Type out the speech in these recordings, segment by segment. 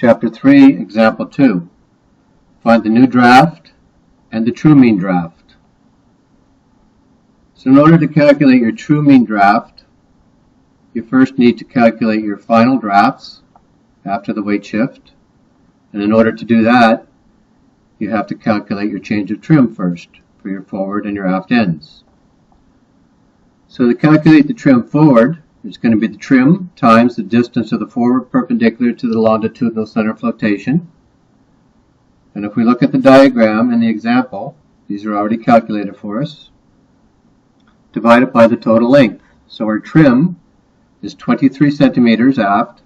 Chapter 3, Example 2. Find the new draft and the true mean draft. So in order to calculate your true mean draft, you first need to calculate your final drafts after the weight shift. And in order to do that, you have to calculate your change of trim first for your forward and your aft ends. So to calculate the trim forward, it's going to be the trim times the distance of the forward perpendicular to the longitudinal center of flotation. And if we look at the diagram and the example, these are already calculated for us, divided by the total length. So our trim is 23 centimeters aft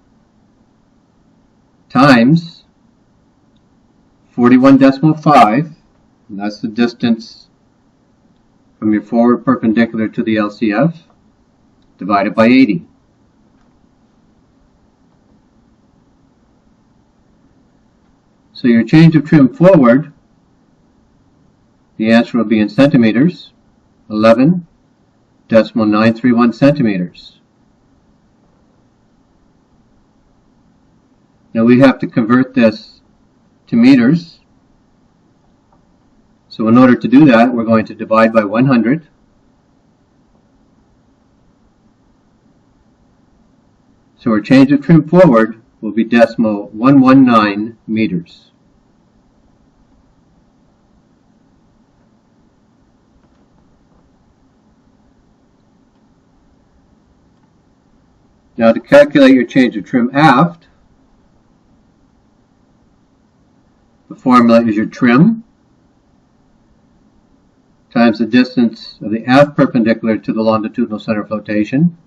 times 41.5, and that's the distance from your forward perpendicular to the LCF, divided by 80. So your change of trim forward, the answer will be in centimeters, 11.931 centimeters. Now we have to convert this to meters. So in order to do that, we're going to divide by 100. So our change of trim forward will be decimal 119 meters. Now to calculate your change of trim aft, the formula is your trim times the distance of the aft perpendicular to the longitudinal center of flotation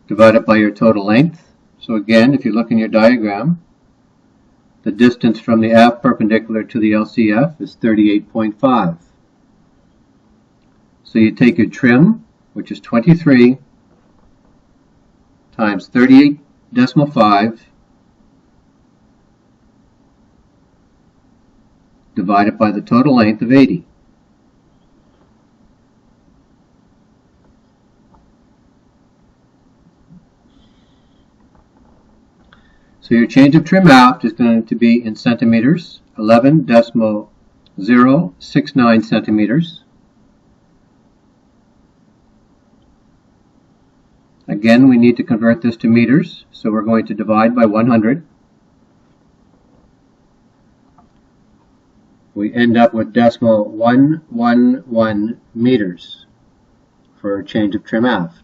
divided by your total length. So again, if you look in your diagram, the distance from the aft perpendicular to the LCF is 38.5. So you take your trim, which is 23, times 38.5, divided by the total length of 80. So your change of trim aft is going to be in centimeters, 11.069 centimeters. Again, we need to convert this to meters, so we're going to divide by 100. We end up with decimal 111 meters for our change of trim aft.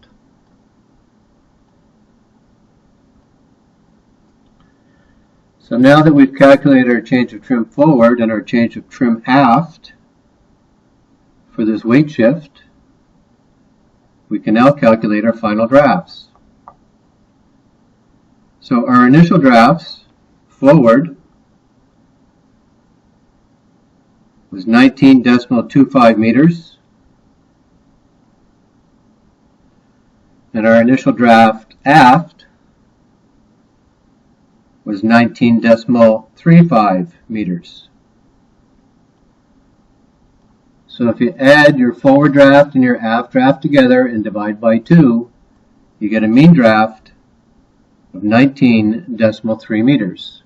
So now that we've calculated our change of trim forward and our change of trim aft for this weight shift, we can now calculate our final drafts. So our initial drafts forward was 19.25 meters, and our initial draft aft was 19.35 meters. So if you add your forward draft and your aft draft together and divide by 2, you get a mean draft of 19.3 meters.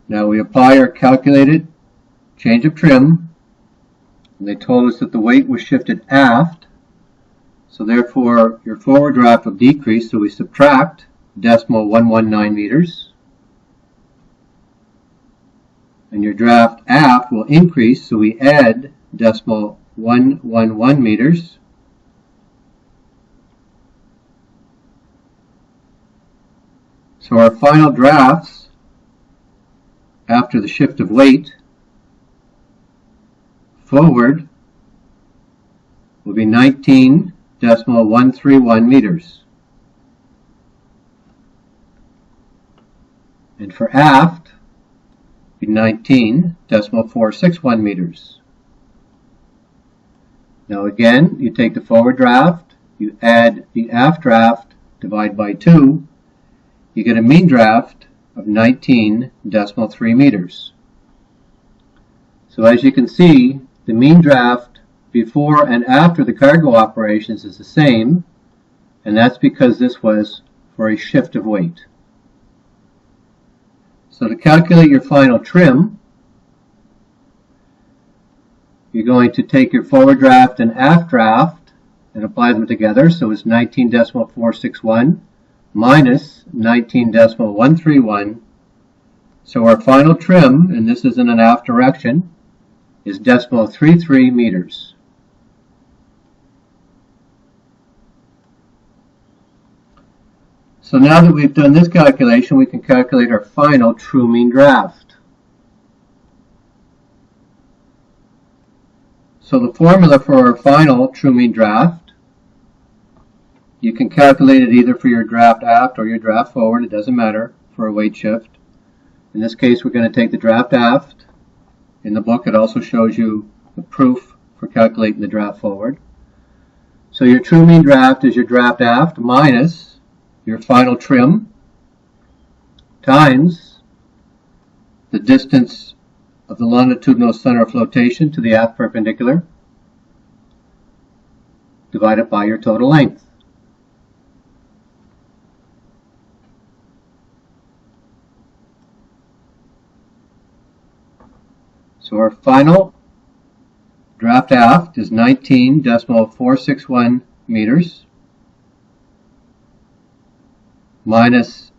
Now we apply our calculated change of trim, and they told us that the weight was shifted aft, so therefore your forward draft will decrease, so we subtract decimal 119 meters. And your draft aft will increase, so we add decimal 111 meters. So our final drafts after the shift of weight forward will be 19.131 meters. And for aft, be 19.461 meters. Now again, you take the forward draft, you add the aft draft, divide by 2, you get a mean draft of 19.3 meters. So as you can see, the mean draft before and after the cargo operations is the same, and that's because this was for a shift of weight. So to calculate your final trim, you're going to take your forward draft and aft draft and apply them together. So it's 19.461 minus 19.131. So our final trim, and this is in an aft direction, is 0.33 meters. So now that we've done this calculation, we can calculate our final true mean draft. So the formula for our final true mean draft, you can calculate it either for your draft aft or your draft forward, it doesn't matter, for a weight shift. In this case, we're going to take the draft aft. In the book, it also shows you the proof for calculating the draft forward. So your true mean draft is your draft aft minus your final trim times the distance of the longitudinal center of flotation to the aft perpendicular divided by your total length. So our final draft aft is 19.461 meters minus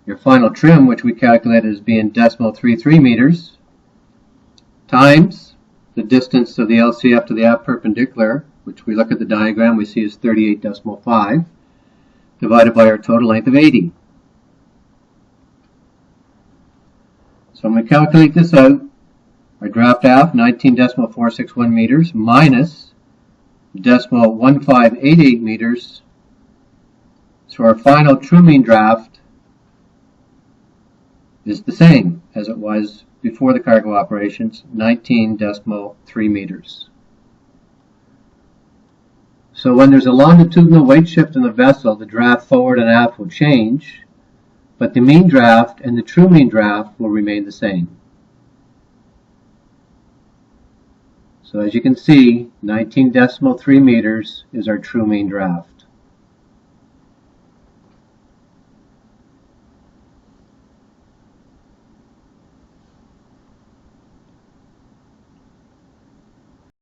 your final trim, which we calculated as being 0.33 meters, times the distance of the LCF to the aft perpendicular, which we look at the diagram, we see is 38.5, divided by our total length of 80. So I'm going to calculate this out. Our draft aft, 19.461 meters minus 0.1588 meters. So our final true mean draft is the same as it was before the cargo operations, 19.3 meters. So when there's a longitudinal weight shift in the vessel, the draft forward and aft will change, but the mean draft and the true mean draft will remain the same. So as you can see, 19.3 meters is our true mean draft.